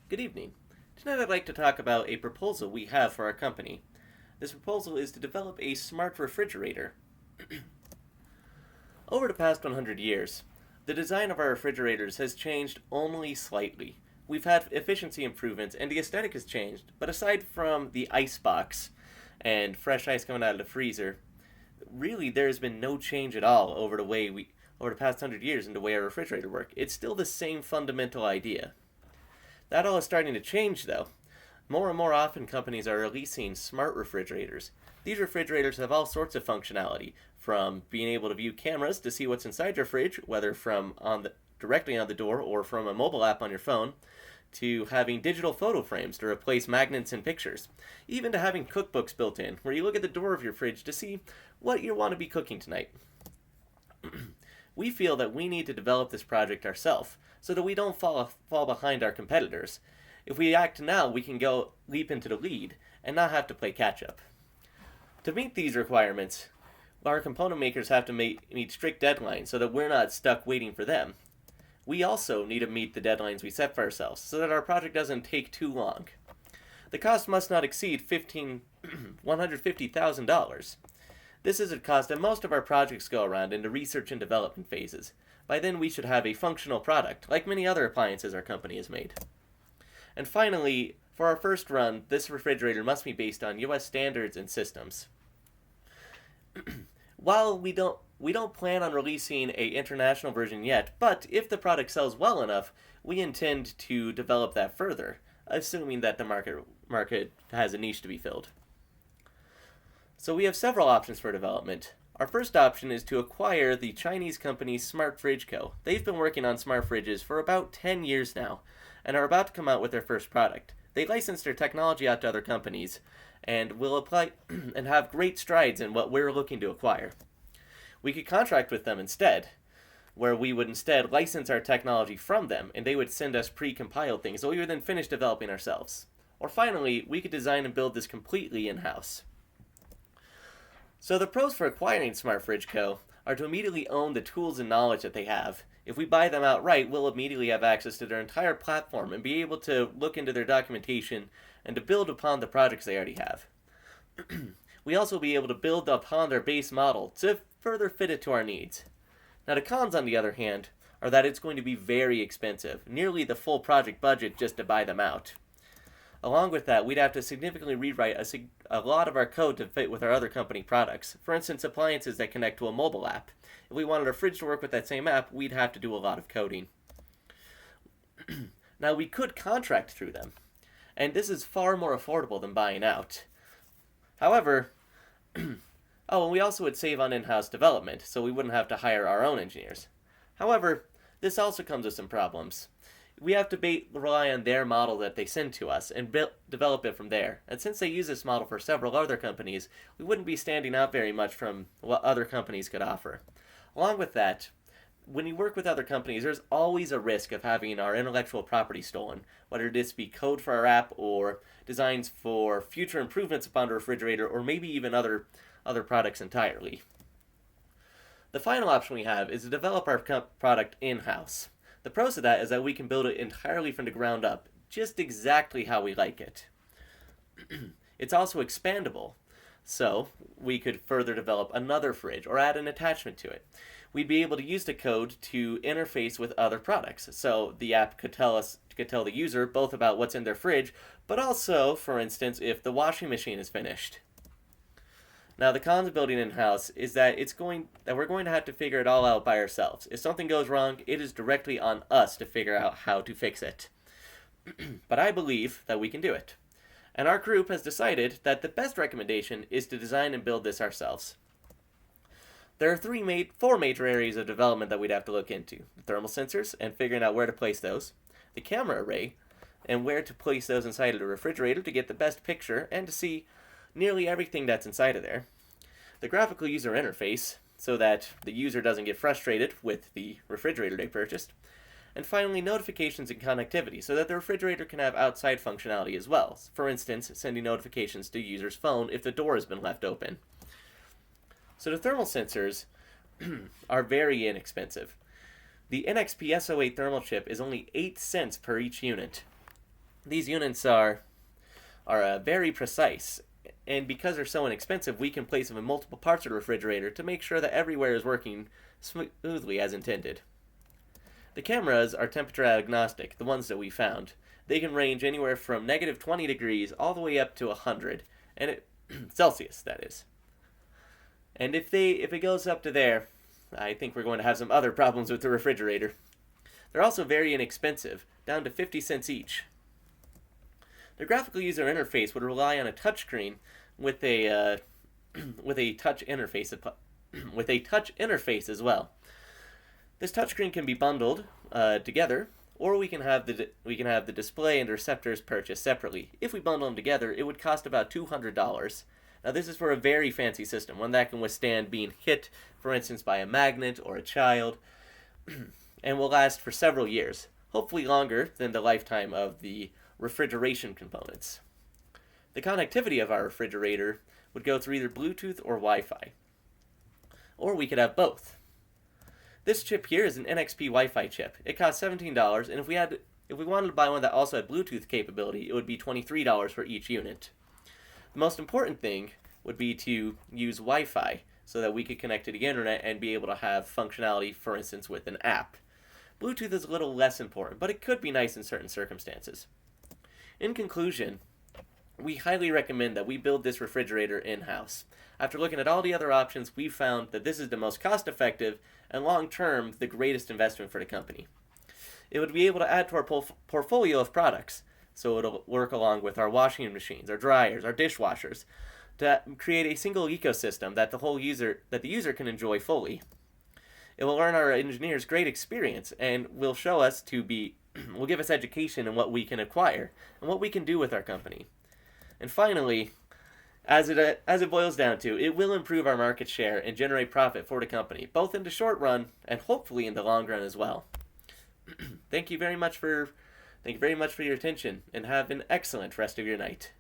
Good evening. Tonight I'd like to talk about a proposal we have for our company. This proposal is to develop a smart refrigerator. Over the past 100 years, the design of our refrigerators has changed only slightly. We've had efficiency improvements and the aesthetic has changed, but aside from the ice box and fresh ice coming out of the freezer, really there's been no change at all over the past 100 years in the way our refrigerator work. It's still the same fundamental idea. That all is starting to change, though. More and more often, companies are releasing smart refrigerators. These refrigerators have all sorts of functionality, from being able to view cameras to see what's inside your fridge, whether directly on the door or from a mobile app on your phone, to having digital photo frames to replace magnets in pictures, even to having cookbooks built in, where you look at the door of your fridge to see what you want to be cooking tonight. We feel that we need to develop this project ourselves so that we don't fall behind our competitors. If we act now, we can go leap into the lead and not have to play catch up. To meet these requirements, our component makers have to meet strict deadlines so that we're not stuck waiting for them. We also need to meet the deadlines we set for ourselves so that our project doesn't take too long. The cost must not exceed $150,000. This is a cost that most of our projects go around in the research and development phases. By then, we should have a functional product, like many other appliances our company has made. And finally, for our first run, this refrigerator must be based on US standards and systems. While we don't plan on releasing a international version yet, but if the product sells well enough, we intend to develop that further, assuming that the market has a niche to be filled. So we have several options for development. Our first option is to acquire the Chinese company Smart Fridge Co. They've been working on smart fridges for about 10 years now, and are about to come out with their first product. They license their technology out to other companies, and will apply and have great strides in what we're looking to acquire. We could contract with them instead, where we would instead license our technology from them, and they would send us pre-compiled things that we would then finish developing ourselves. Or finally, we could design and build this completely in-house. So the pros for acquiring Smart Fridge Co. are to immediately own the tools and knowledge that they have. If we buy them outright, we'll immediately have access to their entire platform and be able to look into their documentation and to build upon the projects they already have. We also be able to build upon their base model to further fit it to our needs. Now the cons, on the other hand, are that it's going to be very expensive, nearly the full project budget just to buy them out. Along with that, we'd have to significantly rewrite a lot of our code to fit with our other company products. For instance, appliances that connect to a mobile app. If we wanted our fridge to work with that same app, we'd have to do a lot of coding. Now, we could contract through them, and this is far more affordable than buying out. However, and we also would save on in-house development, so we wouldn't have to hire our own engineers. However, this also comes with some problems. We have to rely on their model that they send to us and develop it from there. And since they use this model for several other companies, we wouldn't be standing out very much from what other companies could offer. Along with that, when you work with other companies, there's always a risk of having our intellectual property stolen, whether this be code for our app or designs for future improvements upon the refrigerator or maybe even other products entirely. The final option we have is to develop our product in-house. The pros of that is that we can build it entirely from the ground up, just exactly how we like it. It's also expandable, so we could further develop another fridge or add an attachment to it. We'd be able to use the code to interface with other products, so the app could tell the user both about what's in their fridge, but also, for instance, if the washing machine is finished. Now, the cons of building in-house is that we're going to have to figure it all out by ourselves. If something goes wrong, it is directly on us to figure out how to fix it. But I believe that we can do it. And our group has decided that the best recommendation is to design and build this ourselves. There are four major areas of development that we'd have to look into. The thermal sensors and figuring out where to place those. The camera array and where to place those inside of the refrigerator to get the best picture and to see nearly everything that's inside of there. The graphical user interface, so that the user doesn't get frustrated with the refrigerator they purchased. And finally, notifications and connectivity, so that the refrigerator can have outside functionality as well. For instance, sending notifications to the user's phone if the door has been left open. So the thermal sensors are very inexpensive. The NXP SO8 thermal chip is only 8 cents per each unit. These units are very precise, and because they're so inexpensive, we can place them in multiple parts of the refrigerator to make sure that everywhere is working smoothly as intended. The cameras are temperature agnostic, the ones that we found. They can range anywhere from negative 20 degrees all the way up to 100, and Celsius, that is. And if it goes up to there, I think we're going to have some other problems with the refrigerator. They're also very inexpensive, down to 50 cents each. The graphical user interface would rely on a touchscreen with a with a touch interface with a touch interface as well. This touchscreen can be bundled together, or we can have the display and receptors purchased separately. If we bundle them together, it would cost about $200. Now, this is for a very fancy system, one that can withstand being hit, for instance, by a magnet or a child, and will last for several years, hopefully longer than the lifetime of the refrigeration components. The connectivity of our refrigerator would go through either Bluetooth or Wi-Fi, or we could have both. This chip here is an NXP Wi-Fi chip. It costs $17, and if we wanted to buy one that also had Bluetooth capability, it would be $23 for each unit. The most important thing would be to use Wi-Fi so that we could connect to the internet and be able to have functionality, for instance, with an app. Bluetooth is a little less important, but it could be nice in certain circumstances. In conclusion, we highly recommend that we build this refrigerator in-house. After looking at all the other options, we've found that this is the most cost-effective and long-term the greatest investment for the company. It would be able to add to our portfolio of products, so it'll work along with our washing machines, our dryers, our dishwashers, to create a single ecosystem that the user can enjoy fully. It will earn our engineers great experience and will show us will give us education in what we can acquire and what we can do with our company. And finally, as it boils down to, it will improve our market share and generate profit for the company, both in the short run and hopefully in the long run as well. Thank you very much for your attention, and have an excellent rest of your night.